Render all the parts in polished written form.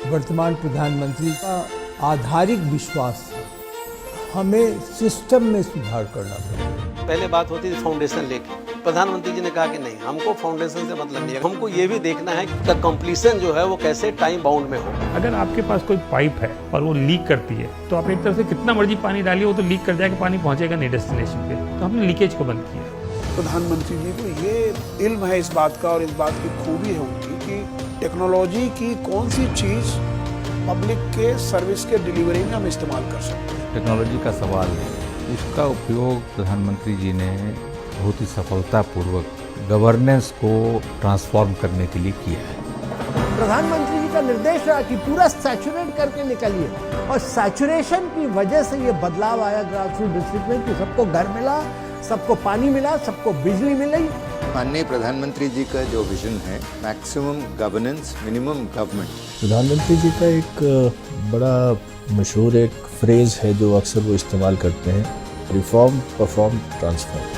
वर्तमान प्रधानमंत्री का आधारिक विश्वास है। हमें सिस्टम में सुधार करना पड़ेगा। पहले बात होती थी फाउंडेशन लेके, प्रधानमंत्री जी ने कहा कि नहीं, हमको फाउंडेशन से मतलब नहीं है, हमको ये भी देखना है कि कंप्लीशन जो है वो कैसे टाइम बाउंड में हो। अगर आपके पास कोई पाइप है और वो लीक करती है तो आप एक तरफ से कितना मर्जी पानी डालिए, वो तो लीक कर जाएगा, पानी पहुंचेगा नहीं डेस्टिनेशन पे। तो हमने लीकेज को बंद किया। प्रधानमंत्री जी को ये इल्म है इस बात का, और इस बात की खूबी है उनकी कि टेक्नोलॉजी की कौन सी चीज पब्लिक के सर्विस के डिलीवरी में हम इस्तेमाल कर सकते हैं। टेक्नोलॉजी का सवाल है, उसका उपयोग प्रधानमंत्री जी ने बहुत ही सफलतापूर्वक गवर्नेंस को ट्रांसफॉर्म करने के लिए किया है। प्रधानमंत्री जी का निर्देश रहा कि पूरा सैचुरेट करके निकलिए, और सैचुरेशन की वजह से ये बदलाव आया ग्रास रूट डिस्ट्रिक्ट में कि सबको घर मिला, सबको पानी मिला, सबको बिजली मिली। माननीय प्रधानमंत्री जी का जो विजन है, मैक्सिमम गवर्नेंस मिनिमम गवर्नमेंट। प्रधानमंत्री जी का एक बड़ा मशहूर एक फ्रेज है जो अक्सर वो इस्तेमाल करते हैं, रिफॉर्म परफॉर्म ट्रांसफॉर्म।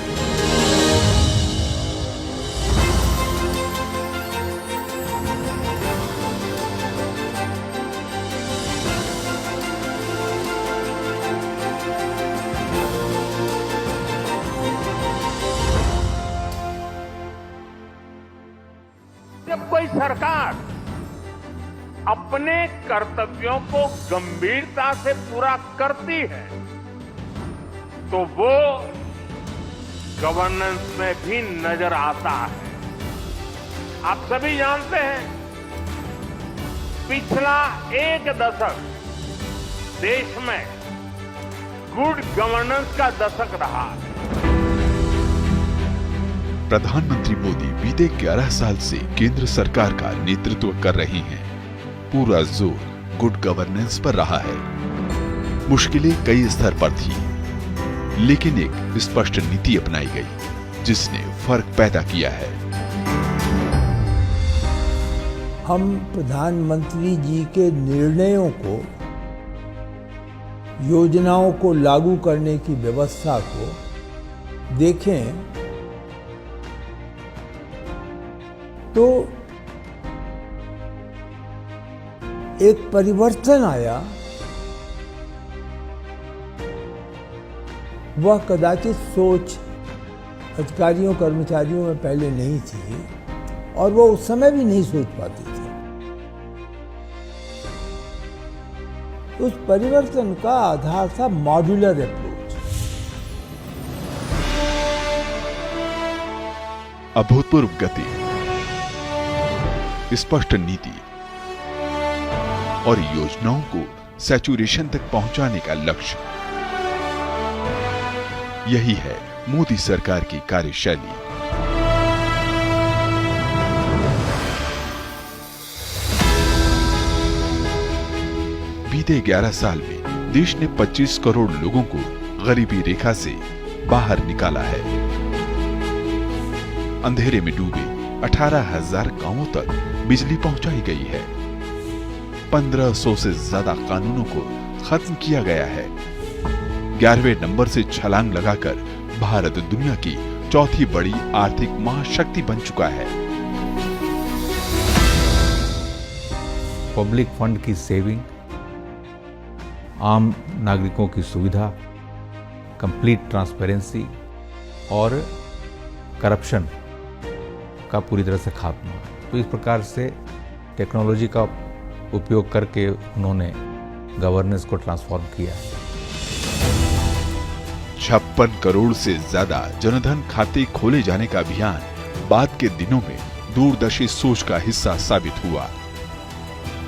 जब कोई सरकार अपने कर्तव्यों को गंभीरता से पूरा करती है तो वो गवर्नेंस में भी नजर आता है। आप सभी जानते हैं, पिछला एक दशक देश में गुड गवर्नेंस का दशक रहा है। प्रधानमंत्री मोदी बीते 11 साल से केंद्र सरकार का नेतृत्व कर रहे हैं। पूरा जोर गुड गवर्नेंस पर रहा है। मुश्किलें कई स्तर पर थी, लेकिन एक स्पष्ट नीति अपनाई गई जिसने फर्क पैदा किया है। हम प्रधानमंत्री जी के निर्णयों को, योजनाओं को लागू करने की व्यवस्था को देखें तो एक परिवर्तन आया। वह कदाचित सोच अधिकारियों कर्मचारियों में पहले नहीं थी, और वो उस समय भी नहीं सोच पाती थी। उस परिवर्तन का आधार था मॉड्यूलर अप्रोच। अभूतपूर्व गति, स्पष्ट नीति और योजनाओं को सैचुरेशन तक पहुंचाने का लक्ष्य, यही है मोदी सरकार की कार्यशैली। बीते 11 साल में देश ने 25 करोड़ लोगों को गरीबी रेखा से बाहर निकाला है। अंधेरे में डूबे 18,000 गांवों तक बिजली पहुंचाई गई है। 1500 से ज्यादा कानूनों को खत्म किया गया है। 11वें नंबर से छलांग लगाकर भारत दुनिया की चौथी बड़ी आर्थिक महाशक्ति बन चुका है। पब्लिक फंड की सेविंग, आम नागरिकों की सुविधा, कंप्लीट ट्रांसपेरेंसी और करप्शन का पूरी तरह से खात्मा। तो इस प्रकार से टेक्नोलॉजी का उपयोग करके उन्होंने गवर्नेंस को ट्रांसफॉर्म किया है। 56 करोड़ से ज्यादा जनधन खाते खोले जाने का अभियान बाद के दिनों में दूरदर्शी सोच का हिस्सा साबित हुआ।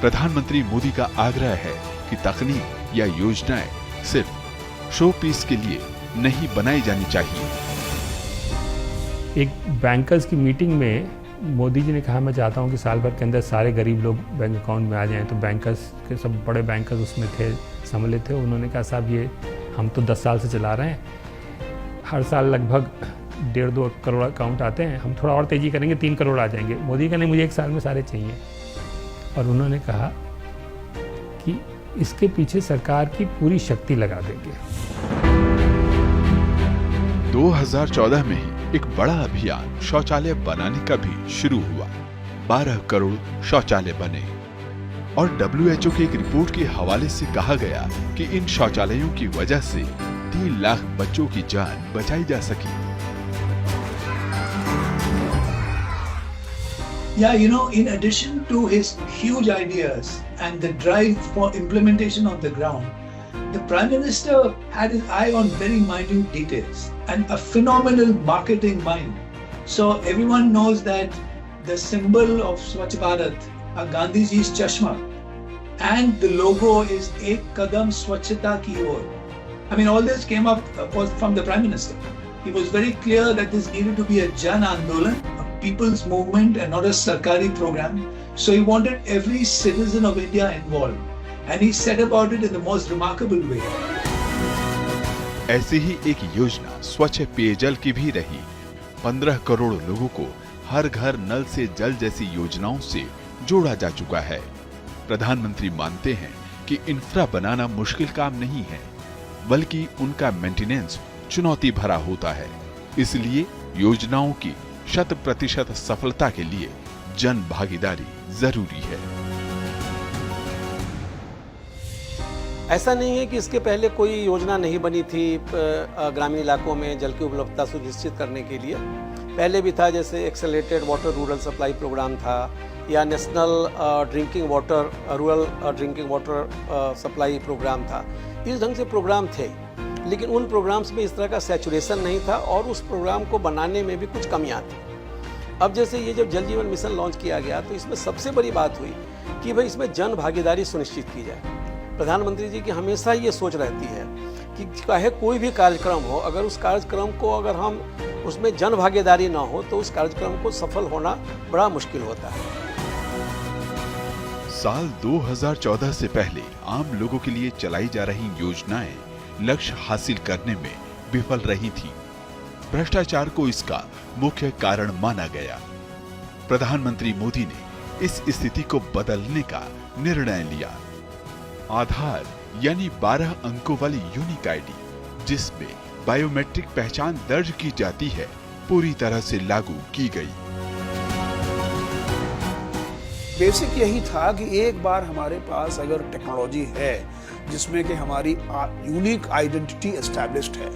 प्रधानमंत्री मोदी का आग्रह है कि तकनीक या योजनाएं सिर्फ शो पीस के लिए नहीं बनाई जानी चाहिए। एक बैंकर्स की मीटिंग में मोदी जी ने कहा, मैं चाहता हूं कि साल भर के अंदर सारे गरीब लोग बैंक अकाउंट में आ जाएं। तो बैंकर्स के सब बड़े बैंकर्स उसमें थे, सम्मिलित थे। उन्होंने कहा, साहब ये हम तो 10 साल से चला रहे हैं, हर साल लगभग 1.5-2 करोड़ अकाउंट आते हैं, हम थोड़ा और तेज़ी करेंगे 3 करोड़ आ जाएंगे। मोदी का नहीं, मुझे 1 साल में सारे चाहिए। और उन्होंने कहा कि इसके पीछे सरकार की पूरी शक्ति लगा देंगे। 2014 में ही एक बड़ा अभियान शौचालय बनाने का भी शुरू हुआ। 12 करोड़ शौचालय बने। और WHO की एक रिपोर्ट के हवाले से कहा गया कि इन शौचालयों की वजह से 3 लाख बच्चों की जान बचाई जा सकी। Yeah, you know, in addition to his huge ideas and the drive for implementation on the ground, the Prime Minister had his eye on very minute details and a phenomenal marketing mind. So everyone knows that the symbol of Swachh Bharat, Gandhiji's Chashma, and the logo is Ek Kadam Swachhata Ki Or. I mean, all this came up was from the Prime Minister. He was very clear that this needed to be a Jan Andolan, a people's movement and not a Sarkari program. So he wanted every citizen of India involved. And he set about it in the most remarkable way. ऐसी ही एक योजना स्वच्छ पेयजल की भी रही। 15 करोड़ लोगों को हर घर नल से जल जैसी योजनाओं से जोड़ा जा चुका है। प्रधानमंत्री मानते हैं कि इंफ्रा बनाना मुश्किल काम नहीं है, बल्कि उनका मेंटेनेंस चुनौती भरा होता है। इसलिए योजनाओं की 100% सफलता के लिए जन भागीदारी जरूरी है। ऐसा नहीं है कि इसके पहले कोई योजना नहीं बनी थी ग्रामीण इलाकों में जल की उपलब्धता सुनिश्चित करने के लिए। पहले भी था, जैसे accelerated water rural supply programme था, या national drinking water rural drinking water supply programme था। इस ढंग से प्रोग्राम थे, लेकिन उन प्रोग्राम्स में इस तरह का सैचुरेशन नहीं था और उस प्रोग्राम को बनाने में भी कुछ कमियां थी। अब जैसे ये जब जल जीवन मिशन लॉन्च किया गया तो इसमें सबसे बड़ी बात हुई कि भाई इसमें जन भागीदारी सुनिश्चित की जाए। प्रधानमंत्री जी की हमेशा ये सोच रहती है कि चाहे कोई भी कार्यक्रम हो, अगर उस कार्यक्रम को अगर हम उसमें जन भागीदारी ना हो तो उस कार्यक्रम को सफल होना बड़ा मुश्किल होता है। साल 2014 से पहले आम लोगों के लिए चलाई जा रही योजनाएं लक्ष्य हासिल करने में विफल रही थी। भ्रष्टाचार को इसका मुख्य कारण माना गया। प्रधानमंत्री मोदी ने इस स्थिति को बदलने का निर्णय लिया। आधार यानी 12 अंकों वाली यूनिक आईडी, जिसमें बायोमेट्रिक पहचान दर्ज की जाती है, पूरी तरह से लागू की गई। बेसिक यही था कि एक बार हमारे पास अगर टेक्नोलॉजी है जिसमें कि हमारी यूनिक आइडेंटिटी एस्टैब्लिश्ड है,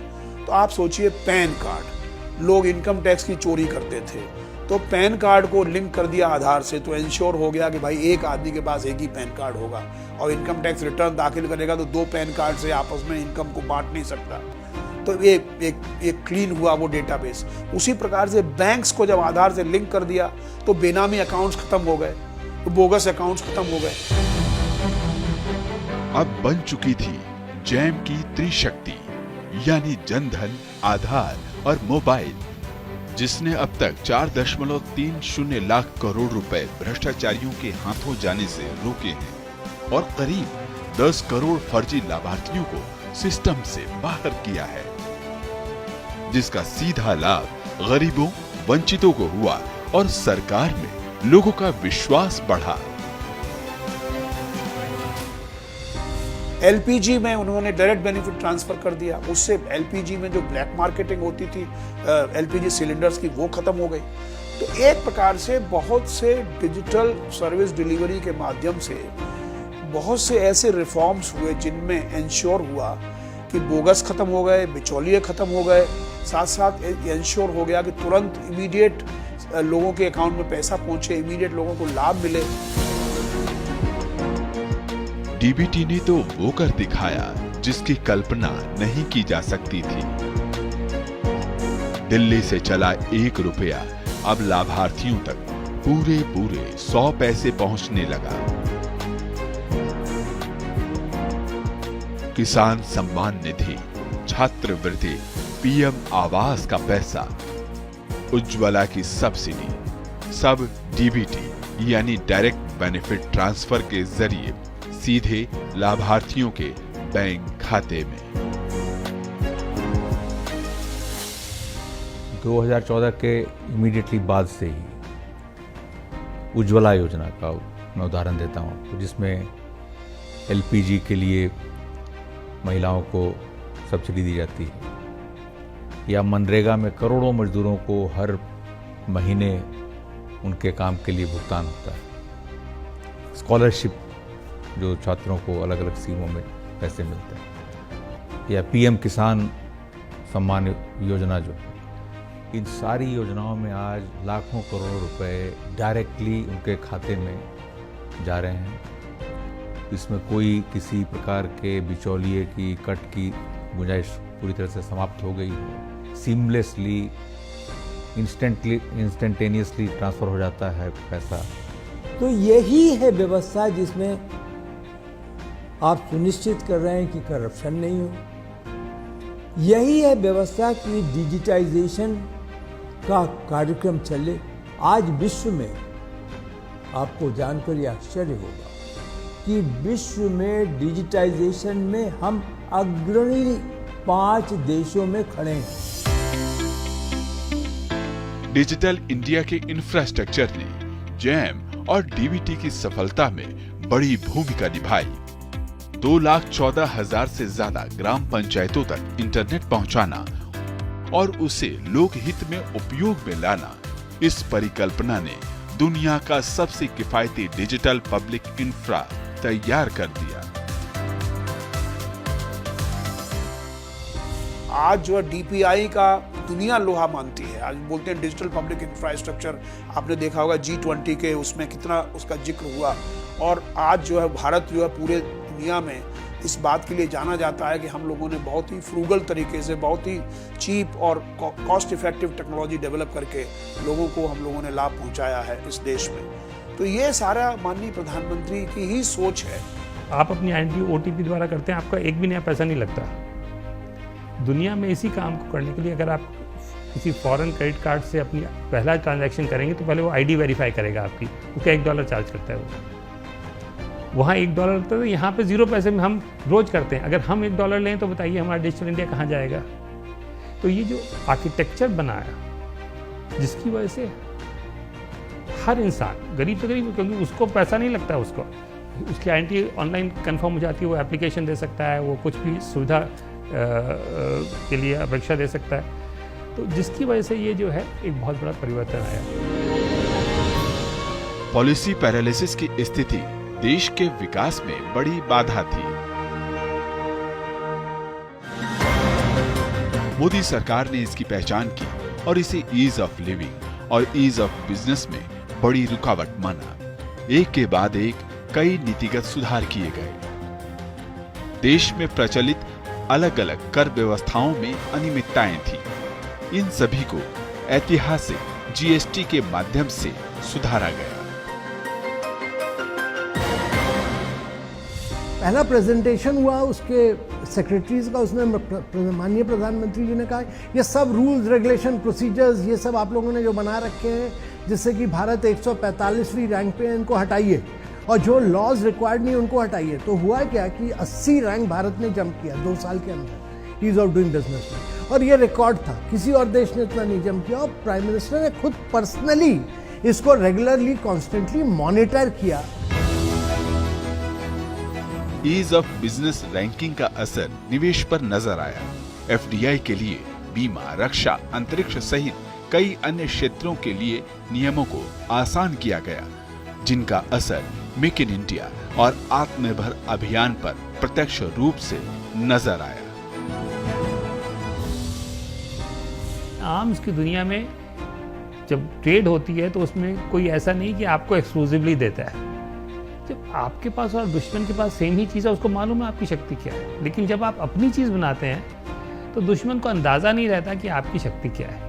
तो आप सोचिए पैन कार्ड, लोग इनकम टैक्स की चोरी करते थे, तो पैन कार्ड को लिंक कर दिया आधार से, तो इंश्योर हो गया कि भाई एक आदमी के पास एक ही पैन कार्ड होगा, और इनकम टैक्स रिटर्न दाखिल करेगा तो 2 पैन कार्ड से आपस में इनकम को बांट नहीं सकता। तो एक क्लीन हुआ वो डेटाबेस। उसी प्रकार से बैंक्स को जब आधार से लिंक कर दिया तो बेनामी अकाउंट्स खत्म हो गए, तो बोगस अकाउंट्स खत्म हो गए। अब बन चुकी थी जैम की त्रिशक्ति, यानी जनधन, आधार और मोबाइल, जिसने अब तक 4.30 लाख करोड़ रुपए भ्रष्टाचारियों के हाथों जाने से रोके हैं और करीब 10 करोड़ फर्जी लाभार्थियों को सिस्टम से बाहर किया है, जिसका सीधा लाभ गरीबों, वंचितों को हुआ और सरकार में लोगों का विश्वास बढ़ा। एलपीजी में उन्होंने डायरेक्ट बेनिफिट ट्रांसफर कर दिया, उससे एलपीजी में जो ब्लैक मार्केटिंग होती थी एलपीजी सिलेंडर्स की, वो खत्म हो गई। तो एक प्रकार से बहुत से डिजिटल सर्विस डिलीवरी के माध्यम से बहुत से ऐसे रिफॉर्म्स हुए जिनमें इंश्योर हुआ कि बोगस खत्म हो गए, बिचौलिए खत्म हो गए, साथ साथ इंश्योर हो गया कि तुरंत इमीडिएट लोगों के अकाउंट में पैसा पहुंचे, इमीडिएट लोगों को लाभ मिले। डीबीटी ने तो वो कर दिखाया जिसकी कल्पना नहीं की जा सकती थी। दिल्ली से चला 1 रुपया अब लाभार्थियों तक पूरे 100 पैसे पहुंचने लगा। किसान सम्मान निधि, छात्रवृत्ति, पीएम आवास का पैसा, उज्ज्वला की सब्सिडी, सब डीबीटी यानी डायरेक्ट बेनिफिट ट्रांसफर के जरिए सीधे लाभार्थियों के बैंक खाते में। 2014 के इमीडिएटली बाद से ही उज्ज्वला योजना का मैं उदाहरण देता हूँ आपको, जिसमें एलपीजी के लिए महिलाओं को सब्सिडी दी जाती है, या मनरेगा में करोड़ों मजदूरों को हर महीने उनके काम के लिए भुगतान होता है। स्कॉलरशिप जो छात्रों को अलग अलग स्कीमों में पैसे मिलते हैं, या पीएम किसान सम्मान योजना जो है, इन सारी योजनाओं में आज लाखों करोड़ों रुपए डायरेक्टली उनके खाते में जा रहे हैं। इसमें कोई किसी प्रकार के बिचौलिए की कट की गुंजाइश पूरी तरह से समाप्त हो गई है। सीमलेसली इंस्टेंटेनियसली ट्रांसफ़र हो जाता है पैसा। तो यही है व्यवस्था जिसमें आप सुनिश्चित कर रहे हैं कि करप्शन नहीं हो। यही है व्यवस्था कि डिजिटाइजेशन का कार्यक्रम चले। आज विश्व में आपको जानकर ये आश्चर्य होगा कि विश्व में डिजिटाइजेशन में हम अग्रणी 5 देशों में खड़े हैं। डिजिटल इंडिया के इंफ्रास्ट्रक्चर ने जैम और डीबीटी की सफलता में बड़ी भूमिका निभाई। 2,14,000 से ज्यादा ग्राम पंचायतों तक इंटरनेट पहुंचाना और उसे लोक हित में उपयोग में लाना, इस परिकल्पना ने दुनिया का सबसे किफायती डिजिटल पब्लिक इंफ्रा तैयार कर दिया। आज जो है डीपीआई का दुनिया लोहा मानती है। आज बोलते हैं डिजिटल पब्लिक इंफ्रास्ट्रक्चर, आपने देखा होगा G20 के उसमें कितना उसका जिक्र हुआ। और आज जो है भारत जो है पूरे दुनिया में इस बात के लिए जाना जाता है कि हम लोगों ने बहुत ही फ्रूगल तरीके से, बहुत ही चीप और कॉस्ट इफेक्टिव टेक्नोलॉजी डेवलप करके लोगों को हम लोगों ने लाभ पहुंचाया है इस देश में। तो ये सारा माननीय प्रधानमंत्री की ही सोच है। आप अपनी आइडेंटिटी OTP द्वारा करते हैं, आपका एक भी नया पैसा नहीं लगता। दुनिया में इसी काम को करने के लिए अगर आप किसी फॉरेन क्रेडिट कार्ड से अपनी पहला ट्रांजैक्शन करेंगे तो पहले वो ID वेरीफाई करेगा आपकी, उसका $1 चार्ज करता है वो। वहाँ $1 लगता है, यहाँ पे 0 पैसे में हम रोज करते हैं। अगर हम $1 लें तो बताइए हमारा डिजिटल इंडिया कहाँ जाएगा। तो ये जो आर्किटेक्चर बनाया जिसकी वजह से हर इंसान, गरीब से गरीब, क्योंकि उसको पैसा नहीं लगता, उसकी आइडेंटिटी ऑनलाइन कंफर्म हो जाती है, वो एप्लीकेशन दे सकता है, वो कुछ भी सुविधा के लिए अपेक्षा दे सकता है। तो जिसकी वजह से ये जो है एक बहुत बड़ा परिवर्तन आया। पॉलिसी पैरालिसिस की स्थिति देश के विकास में बड़ी बाधा थी। मोदी सरकार ने इसकी पहचान की और इसे ईज ऑफ लिविंग और ईज ऑफ बिजनेस में बड़ी रुकावट माना। एक के बाद एक कई नीतिगत सुधार किए गए। देश में प्रचलित अलग अलग कर व्यवस्थाओं में अनियमितताएं थी। इन सभी को ऐतिहासिक GST के माध्यम से सुधारा गया। पहला प्रेजेंटेशन हुआ उसके सेक्रेटरीज का, उसमें माननीय प्रधानमंत्री जी ने कहा ये सब रूल्स रेगुलेशन प्रोसीजर्स ये सब आप लोगों ने जो बना रखे हैं जिससे कि भारत 145वीं रैंक पे है, इनको हटाइए और जो लॉज रिक्वायर्ड नहीं उनको हटाइए। तो हुआ क्या कि 80 रैंक भारत ने जंप किया 2 साल के अंदर ईज ऑफ डूइंग बिजनेस में, और ये रिकॉर्ड था, किसी और देश ने इतना नहीं जंप किया। और प्राइम मिनिस्टर ने खुद पर्सनली इसको रेगुलरली कॉन्स्टेंटली मॉनिटर किया। ईज ऑफ बिजनेस रैंकिंग का असर निवेश पर नजर आया। FDI के लिए बीमा, रक्षा, अंतरिक्ष सहित कई अन्य क्षेत्रों के लिए नियमों को आसान किया गया, जिनका असर मेक इन इंडिया और आत्मनिर्भर अभियान पर प्रत्यक्ष रूप से नजर आया। आर्म्स की दुनिया में जब ट्रेड होती है तो उसमें कोई ऐसा नहीं कि आपको एक्सक्लूसिवली देता है। जब आपके पास और दुश्मन के पास सेम ही चीज़ है, उसको मालूम है आपकी शक्ति क्या है। लेकिन जब आप अपनी चीज़ बनाते हैं तो दुश्मन को अंदाज़ा नहीं रहता कि आपकी शक्ति क्या है,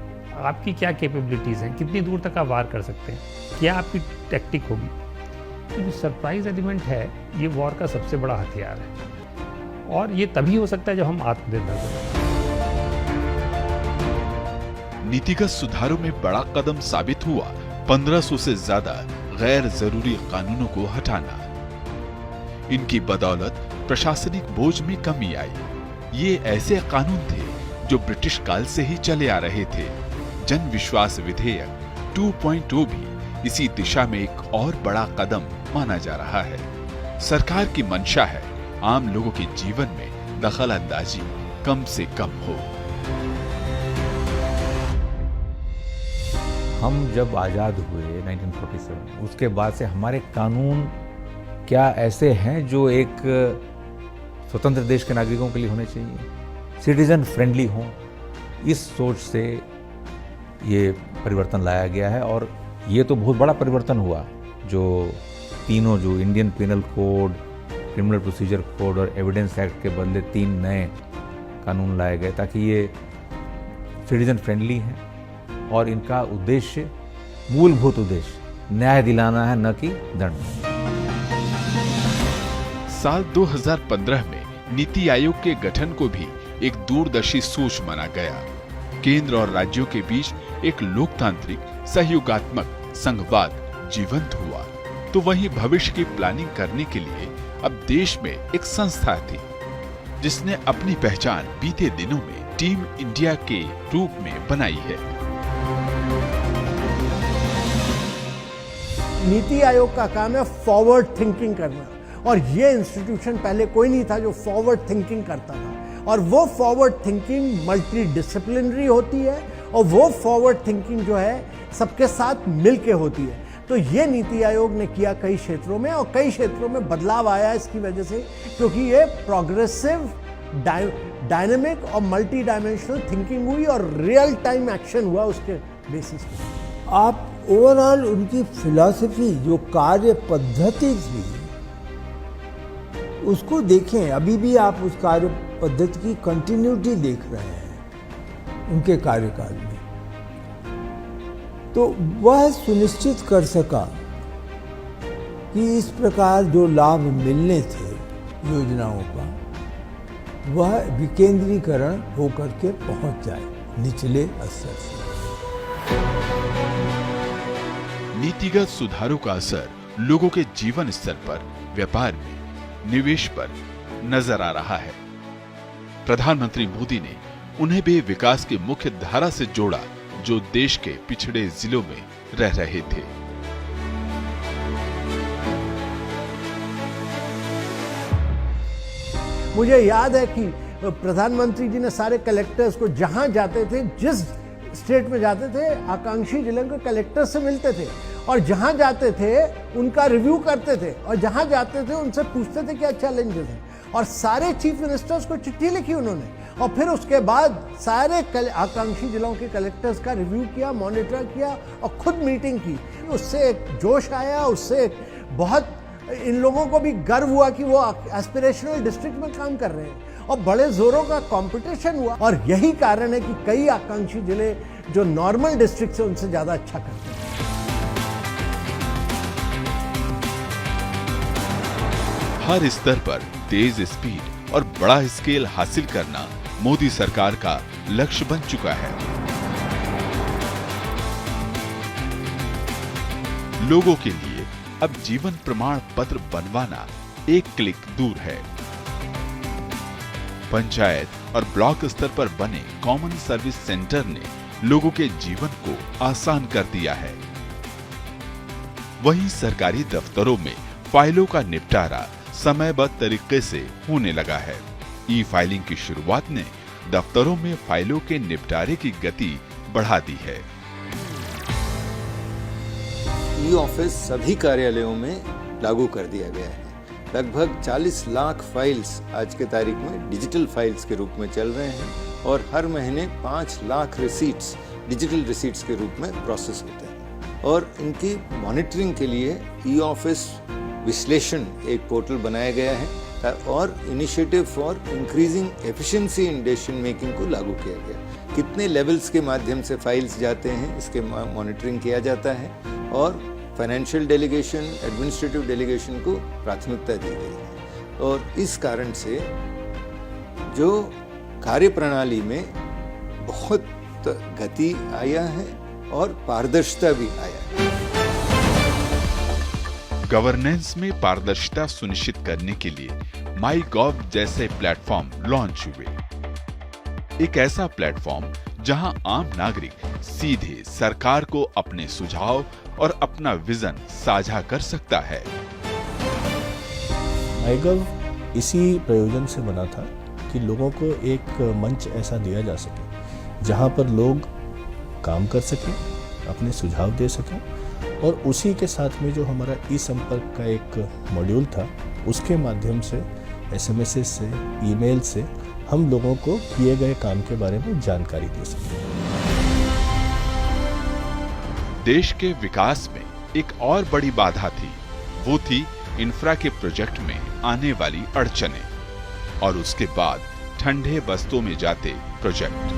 आपकी क्या कैपेबिलिटीज़ हैं, कितनी दूर तक आप वार कर सकते हैं, क्या आपकी टैक्टिक होगी। तो जो सरप्राइज एलिमेंट है ये वॉर का सबसे बड़ा हथियार है, और ये तभी हो सकता है जब हम आत्मनिर्भर बनें। नीतिगत सुधारों में बड़ा कदम साबित हुआ 1500 से ज्यादा गैर जरूरी कानूनों को हटाना। इनकी बदौलत प्रशासनिक बोझ में कमी आई। ये ऐसे कानून थे जो ब्रिटिश काल से ही चले आ रहे थे। जन विश्वास विधेयक 2.0 भी इसी दिशा में एक और बड़ा कदम माना जा रहा है। सरकार की मंशा है आम लोगों के जीवन में दखल अंदाजी कम से कम हो। हम जब आज़ाद हुए 1947, उसके बाद से हमारे कानून क्या ऐसे हैं जो एक स्वतंत्र देश के नागरिकों के लिए होने चाहिए, सिटीजन फ्रेंडली हों। इस सोच से ये परिवर्तन लाया गया है और ये तो बहुत बड़ा परिवर्तन हुआ जो तीनों, जो Indian penal code, criminal procedure code और एविडेंस एक्ट के बदले 3 नए कानून लाए गए ताकि ये सिटीजन फ्रेंडली हैं और इनका उद्देश्य, मूलभूत उद्देश्य न्याय दिलाना है, न कि दंड। साल 2015 में नीति आयोग के गठन को भी एक दूरदर्शी सोच माना गया। केंद्र और राज्यों के बीच एक लोकतांत्रिक सहयोगात्मक संघवाद जीवंत हुआ। तो वहीं भविष्य की प्लानिंग करने के लिए अब देश में एक संस्था थी जिसने अपनी पहचान बीते दिनों में टीम इंडिया के रूप में बनाई है। नीति आयोग का काम है फॉरवर्ड थिंकिंग करना, और ये इंस्टीट्यूशन पहले कोई नहीं था जो फॉरवर्ड थिंकिंग करता था। और वो फॉरवर्ड थिंकिंग मल्टी डिसिप्लिनरी होती है और वो फॉरवर्ड थिंकिंग जो है सबके साथ मिलके होती है। तो ये नीति आयोग ने किया कई क्षेत्रों में, और कई क्षेत्रों में बदलाव आया इसकी वजह से, क्योंकि ये प्रोग्रेसिव, डायनेमिक और मल्टी डायमेंशनल थिंकिंग हुई और रियल टाइम एक्शन हुआ उसके बेसिस पे। आप ओवरऑल उनकी फिलॉसफी, जो कार्य पद्धति थी, उसको देखें। अभी भी आप उस कार्य पद्धति की कंटिन्यूटी देख रहे हैं उनके कार्यकाल में। तो वह सुनिश्चित कर सका कि इस प्रकार जो लाभ मिलने थे योजनाओं का, वह विकेंद्रीकरण होकर के पहुंच जाए निचले स्तर से। नीतिगत सुधारों का असर लोगों के जीवन स्तर पर, व्यापार में, निवेश पर नजर आ रहा है। प्रधानमंत्री मोदी ने उन्हें भी विकास की मुख्य धारा से जोड़ा जो देश के पिछड़े जिलों में रह रहे थे। मुझे याद है कि प्रधानमंत्री जी ने सारे कलेक्टर्स को जहां जाते थे, जिस स्टेट में जाते थे, आकांक्षी जिलों के कलेक्टर से मिलते थे और जहां जाते थे उनका रिव्यू करते थे और जहां जाते थे उनसे पूछते थे क्या चैलेंजेस हैं। और सारे चीफ मिनिस्टर्स को चिट्ठी लिखी उन्होंने और फिर उसके बाद सारे आकांक्षी जिलों के कलेक्टर्स का रिव्यू किया, मॉनिटर किया और खुद मीटिंग की। उससे एक जोश आया, उससे बहुत इन लोगों को भी गर्व हुआ कि वो एस्पिरेशनल डिस्ट्रिक्ट में काम कर रहे हैं और बड़े जोरों का कंपटीशन हुआ। और यही कारण है कि कई आकांक्षी जिले जो नॉर्मल डिस्ट्रिक्ट से उनसे ज्यादा अच्छा करते हैं। हर स्तर पर तेज स्पीड और बड़ा स्केल हासिल करना मोदी सरकार का लक्ष्य बन चुका है। लोगों के लिए अब जीवन प्रमाण पत्र बनवाना एक क्लिक दूर है। पंचायत और ब्लॉक स्तर पर बने कॉमन सर्विस सेंटर ने लोगों के जीवन को आसान कर दिया है। वहीं सरकारी दफ्तरों में फाइलों का निपटारा समयबद्ध तरीके से होने लगा है। ई फाइलिंग की शुरुआत ने दफ्तरों में फाइलों के निपटारे की गति बढ़ा दी है। ई ऑफिस सभी कार्यालयों में लागू कर दिया गया है। लगभग 40 लाख फाइल्स आज के तारीख में डिजिटल फाइल्स के रूप में चल रहे हैं और हर महीने 5 लाख रिसीट्स डिजिटल रिसीट्स के रूप में प्रोसेस होते हैं। और इनकी मॉनिटरिंग के लिए ई ऑफिस विश्लेषण एक पोर्टल बनाया गया है और initiative for increasing efficiency in decision making को लागू किया गया। कितने लेवल्स के माध्यम से फाइल्स जाते हैं इसके मॉनिटरिंग किया जाता है और फाइनेंशियल डेलीगेशन, एडमिनिस्ट्रेटिव डेलीगेशन को प्राथमिकता दी गई है। और इस कारण से जो कार्य प्रणाली में बहुत गति आया है और पारदर्शिता भी आया है। गवर्नेंस में पारदर्शिता सुनिश्चित करने के लिए MyGov जैसे प्लेटफॉर्म लॉन्च हुए। एक ऐसा प्लेटफॉर्म जहां आम नागरिक सीधे सरकार को अपने सुझाव और अपना विजन साझा कर सकता है। MyGov इसी प्रयोजन से बना था कि लोगों को एक मंच ऐसा दिया जा सके जहां पर लोग काम कर सकें, अपने सुझाव दे सकें और उसी के साथ में जो हमारा ई संपर्क का एक मॉड्यूल था, उसके माध्यम से एसएमएस से, ईमेल से हम लोगों को किए गए काम के बारे में जानकारी दे सकें। देश के विकास में एक और बड़ी बाधा थी, वो थी इंफ्रा के प्रोजेक्ट में आने वाली अड़चनें और उसके बाद ठंडे बस्तों में जाते प्रोजेक्ट।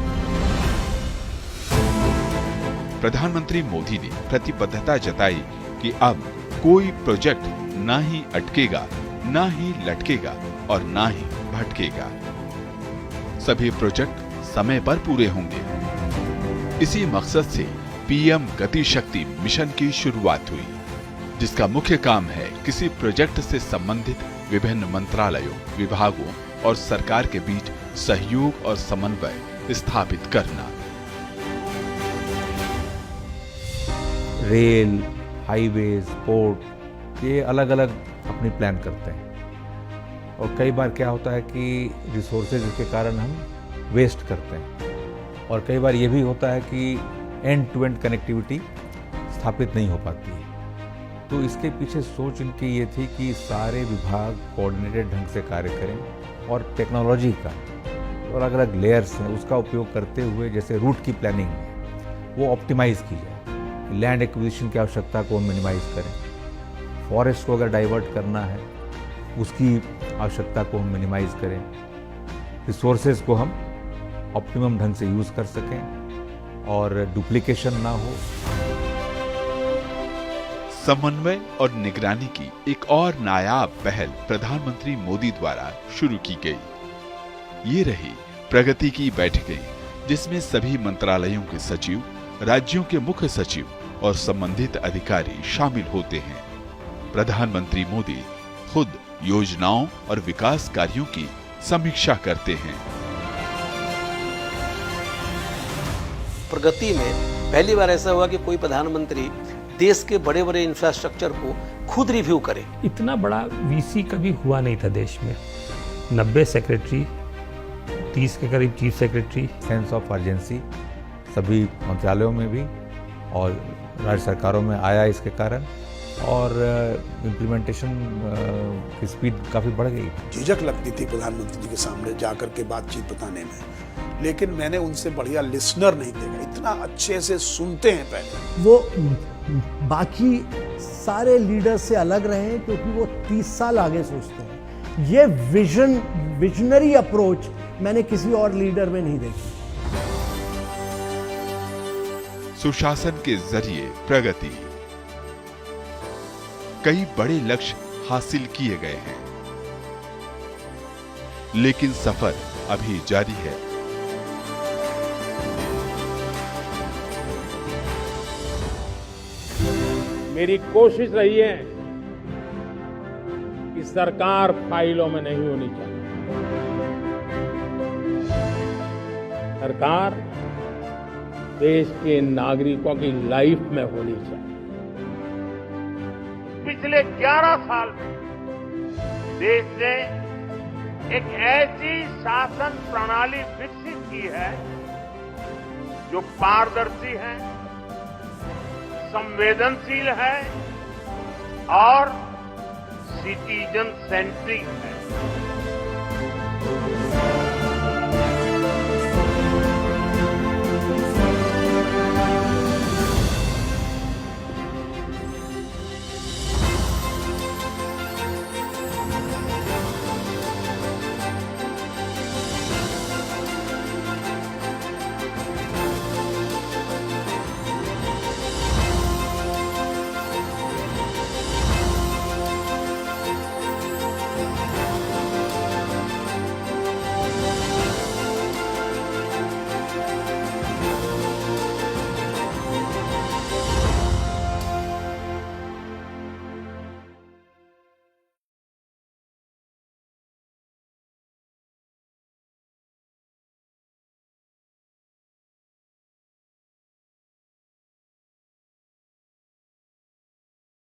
प्रधानमंत्री मोदी ने प्रतिबद्धता जताई कि अब कोई प्रोजेक्ट ना ही अटकेगा, ना ही लटकेगा और ना ही भटकेगा। सभी प्रोजेक्ट समय पर पूरे होंगे। इसी मकसद से पीएम गति शक्ति मिशन की शुरुआत हुई, जिसका मुख्य काम है किसी प्रोजेक्ट से संबंधित विभिन्न मंत्रालयों, विभागों और सरकार के बीच सहयोग और समन्वय स्थापित करना। रेल, हाईवेज, पोर्ट, ये अलग अलग अपनी प्लान करते हैं और कई बार क्या होता है कि रिसोर्सेज के कारण हम वेस्ट करते हैं और कई बार ये भी होता है कि एंड टू एंड कनेक्टिविटी स्थापित नहीं हो पाती है। तो इसके पीछे सोच इनकी ये थी कि सारे विभाग कोऑर्डिनेटेड ढंग से कार्य करें और टेक्नोलॉजी का और अलग अलग लेयर्स हैं उसका उपयोग करते हुए जैसे रूट की प्लानिंग वो ऑप्टिमाइज़ की जाए, लैंड एक्विजिशन की आवश्यकता को मिनिमाइज करें, फॉरेस्ट को अगर डाइवर्ट करना है उसकी आवश्यकता को हम मिनिमाइज करें, रिसोर्सेज को हम ऑप्टिमम ढंग से यूज़ कर सकें और डुप्लीकेशन ना हो। समन्वय और निगरानी की एक और नायाब पहल प्रधानमंत्री मोदी द्वारा शुरू की गई। ये रही प्रगति की बैठकें, जिसमें सभी मंत्रालयों के सचिव, राज्यों के मुख्य सचिव और संबंधित अधिकारी शामिल होते हैं। प्रधानमंत्री मोदी खुद योजनाओं और विकास कार्यों की समीक्षा करते हैं। प्रगति में पहली बार ऐसा हुआ कि कोई प्रधानमंत्री देश के बड़े बड़े इंफ्रास्ट्रक्चर को खुद रिव्यू करे। इतना बड़ा वीसी कभी हुआ नहीं था देश में। 90 सेक्रेटरी, 30 के करीब chief secretary. Sense of urgency सभी मंत्रालयों में भी और राज्य सरकारों में आया इसके कारण और इम्प्लीमेंटेशन की स्पीड काफ़ी बढ़ गई। झिझक लगती थी प्रधानमंत्री जी के सामने जाकर के बातचीत बताने में, लेकिन मैंने उनसे बढ़िया लिसनर नहीं देखा। इतना अच्छे से सुनते हैं पहले। वो बाकी सारे लीडर्स से अलग रहे क्योंकि वो 30 साल आगे सोचते हैं। ये विजनरी अप्रोच मैंने किसी और लीडर में नहीं देखी। सुशासन के जरिए प्रगति, कई बड़े लक्ष्य हासिल किए गए हैं, लेकिन सफर अभी जारी है। मेरी कोशिश रही है कि सरकार फाइलों में नहीं होनी चाहिए। सरकार देश के नागरिकों की लाइफ में होनी चाहिए। पिछले 11 साल में देश ने एक ऐसी शासन प्रणाली विकसित की है जो पारदर्शी है, संवेदनशील है और सिटीजन सेंट्रिक है।